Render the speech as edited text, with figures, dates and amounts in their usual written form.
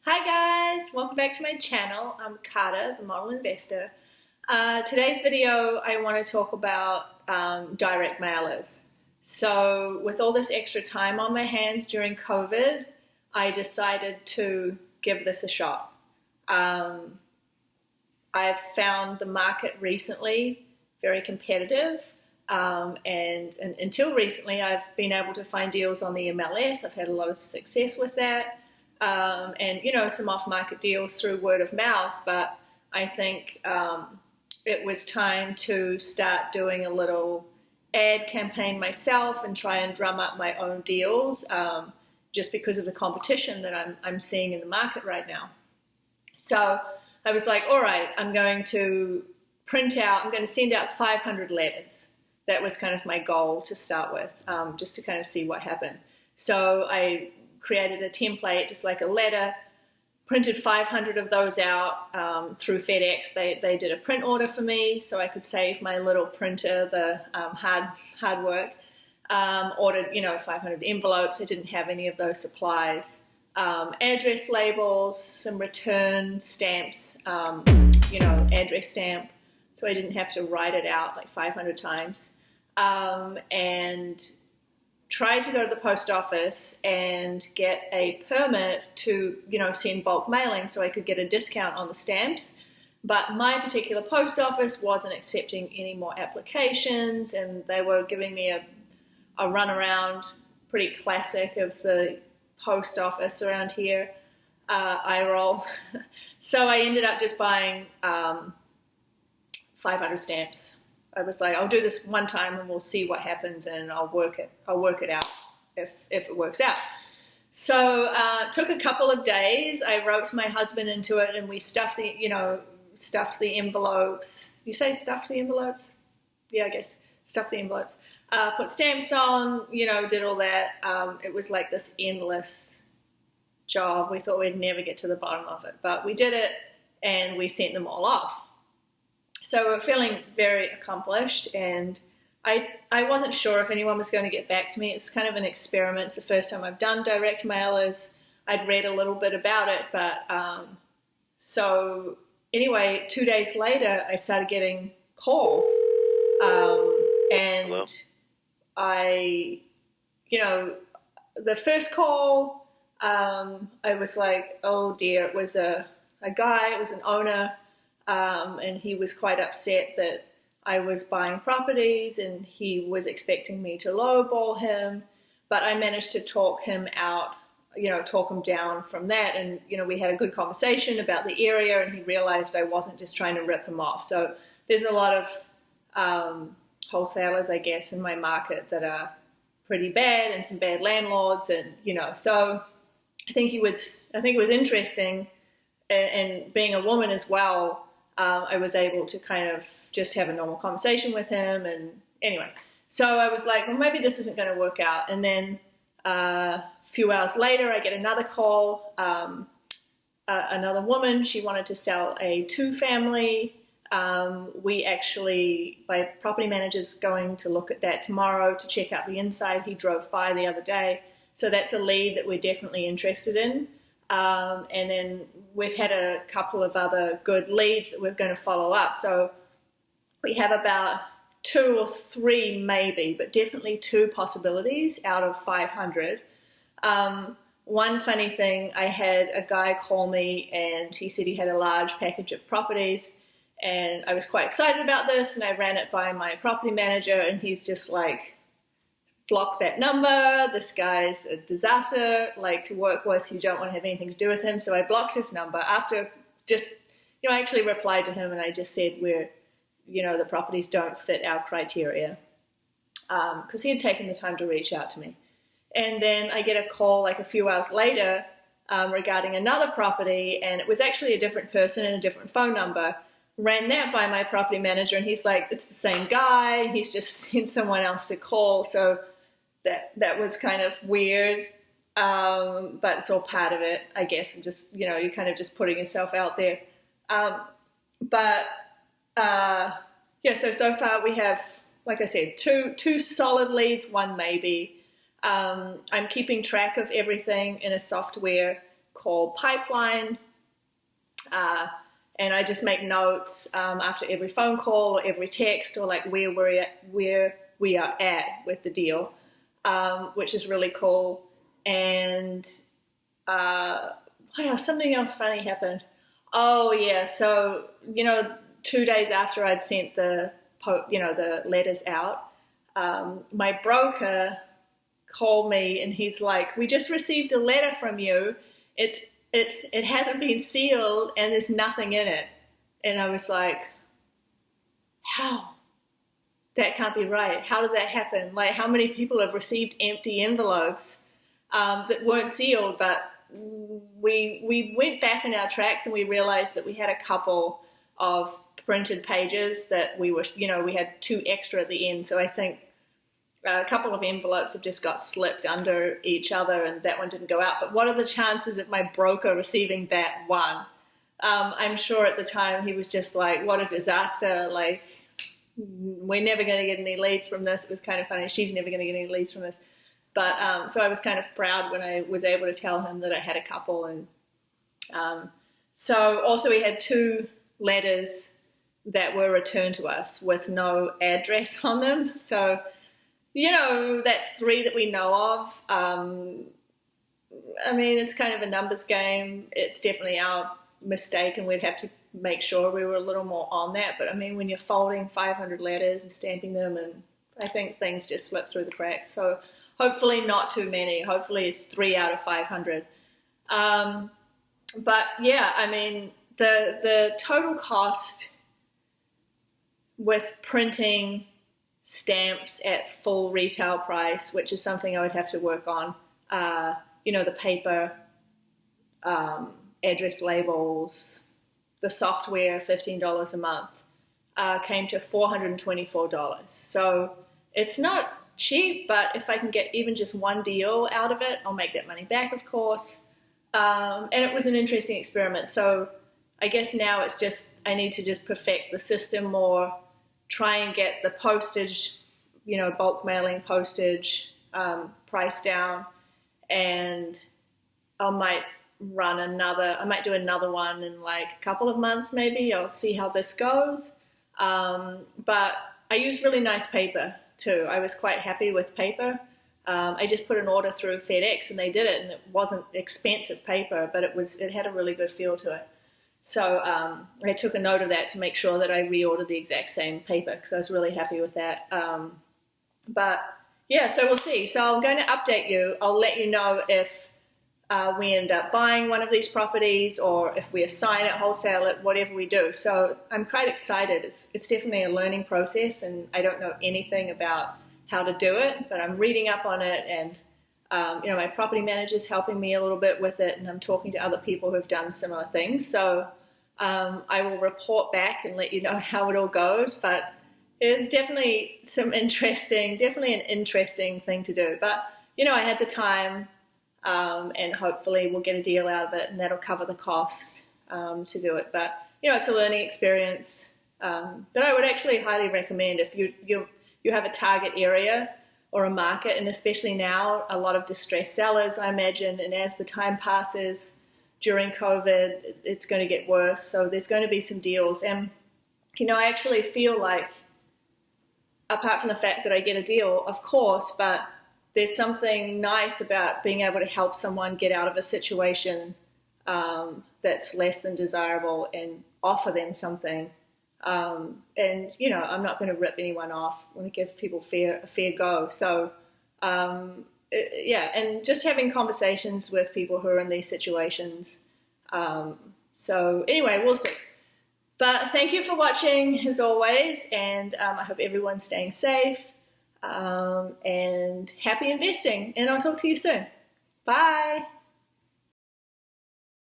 Hi guys, welcome back to my channel. I'm Kata, TheModel.investor. Today's video I want to talk about direct mailers. So with all this extra time on my hands during COVID, I decided to give this a shot. I've found the market recently very competitive, and until recently I've been able to find deals on the MLS. I've had a lot of success with that. And some off-market deals through word of mouth, but I think it was time to start doing a little ad campaign myself and try and drum up my own deals, just because of the competition that I'm seeing in the market right now. So I was like, all right, I'm going to send out 500 letters. That was kind of my goal to start with, just to kind of see what happened. So I created a template, just like a letter, printed 500 of those out through FedEx. They did a print order for me so I could save my little printer the hard work. Ordered 500 envelopes. I didn't have any of those supplies. Address labels, some return stamps, address stamp, so I didn't have to write it out like 500 times. And tried to go to the post office and get a permit to, send bulk mailing so I could get a discount on the stamps. But my particular post office wasn't accepting any more applications, and they were giving me a runaround, pretty classic of the post office around here, eye roll. So I ended up just buying 500 stamps. I was like, I'll do this one time and we'll see what happens, and I'll work it out if it works out. So took a couple of days. I roped my husband into it, and we stuffed the envelopes. You say stuffed the envelopes? Yeah, I guess stuffed the envelopes. Put stamps on, did all that. It was like this endless job. We thought we'd never get to the bottom of it, but we did it, and we sent them all off. So we're feeling very accomplished, and I wasn't sure if anyone was going to get back to me. It's kind of an experiment. It's the first time I've done direct mailers. I'd read a little bit about it, but so anyway, 2 days later, I started getting calls, and Hello? The first call, I was like, oh dear, it was a guy, it was an owner. And he was quite upset that I was buying properties, and he was expecting me to lowball him, but I managed to talk him out, talk him down from that. And, we had a good conversation about the area, and he realized I wasn't just trying to rip him off. So there's a lot of wholesalers, I guess, in my market that are pretty bad, and some bad landlords, and, so I think it was interesting. And being a woman as well, I was able to kind of just have a normal conversation with him. And anyway, so I was like, well, maybe this isn't going to work out. And then a few hours later, I get another call, another woman. She wanted to sell a 2-family. My property manager's going to look at that tomorrow to check out the inside. He drove by the other day. So that's a lead that we're definitely interested in. And then we've had a couple of other good leads that we're going to follow up. So we have about 2 or 3 maybe, but definitely 2 possibilities out of 500. One funny thing, I had a guy call me, and he said he had a large package of properties, and I was quite excited about this, and I ran it by my property manager, and he's just like, block that number, this guy's a disaster, to work with, you don't want to have anything to do with him. So I blocked his number after just, I actually replied to him, and I just said the properties don't fit our criteria, because he had taken the time to reach out to me. And then I get a call like a few hours later regarding another property, and it was actually a different person and a different phone number. Ran that by my property manager, and he's like, it's the same guy, he's just sent someone else to call. So that was kind of weird, but it's all part of it, I guess. I'm just, you're kind of just putting yourself out there. So far we have, like I said, two solid leads, 1 maybe. I'm keeping track of everything in a software called Pipeline. And I just make notes after every phone call or every text, or like where we are at with the deal, which is really cool. And what else? Something else funny happened. Oh yeah, so 2 days after I'd sent the letters out, my broker called me and he's like, "We just received a letter from you. It hasn't been sealed and there's nothing in it." And I was like, how? That can't be right. How did that happen? Like, how many people have received empty envelopes that weren't sealed? But we went back in our tracks and we realized that we had a couple of printed pages that we had 2 extra at the end. So I think a couple of envelopes have just got slipped under each other and that one didn't go out. But what are the chances of my broker receiving that one? I'm sure at the time he was just like, what a disaster. Like, we're never going to get any leads from this. It was kind of funny. She's never going to get any leads from this. But so I was kind of proud when I was able to tell him that I had a couple. And so also we had 2 letters that were returned to us with no address on them. So that's 3 that we know of. I mean, it's kind of a numbers game. It's definitely our mistake, and we'd have to make sure we were a little more on that. But I mean, when you're folding 500 letters and stamping them, and I think things just slip through the cracks. So hopefully not too many. Hopefully it's 3 out of 500. But yeah, I mean, the total cost with printing stamps at full retail price, which is something I would have to work on, the paper, address labels, the software, $15 a month, came to $424. So it's not cheap, but if I can get even just one deal out of it, I'll make that money back, of course. And it was an interesting experiment. So I guess now it's just, I need to just perfect the system more, try and get the postage, bulk mailing postage price down, and I might do another one in like a couple of months maybe. I'll see how this goes. But I use really nice paper too. I was quite happy with paper. I just put an order through FedEx and they did it, and it wasn't expensive paper, but it had a really good feel to it. So I took a note of that to make sure that I reordered the exact same paper because I was really happy with that. But yeah, so we'll see. So I'm going to update you. I'll let you know if we end up buying one of these properties or if we assign it, wholesale it, whatever we do. So I'm quite excited. It's definitely a learning process, and I don't know anything about how to do it, but I'm reading up on it, and my property manager's helping me a little bit with it, and I'm talking to other people who have done similar things. So I will report back and let you know how it all goes, but it's definitely an interesting thing to do. But, I had the time, and hopefully we'll get a deal out of it, and that'll cover the cost to do it. But, it's a learning experience. But I would actually highly recommend if you have a target area or a market, and especially now, a lot of distressed sellers, I imagine, and as the time passes during COVID, it's going to get worse. So there's going to be some deals. And, I actually feel like, apart from the fact that I get a deal, of course, but there's something nice about being able to help someone get out of a situation that's less than desirable and offer them something. And, I'm not going to rip anyone off. I want to give people a fair go. So, and just having conversations with people who are in these situations. So anyway, we'll see. But thank you for watching, as always, and I hope everyone's staying safe and happy investing. And I'll talk to you soon. Bye.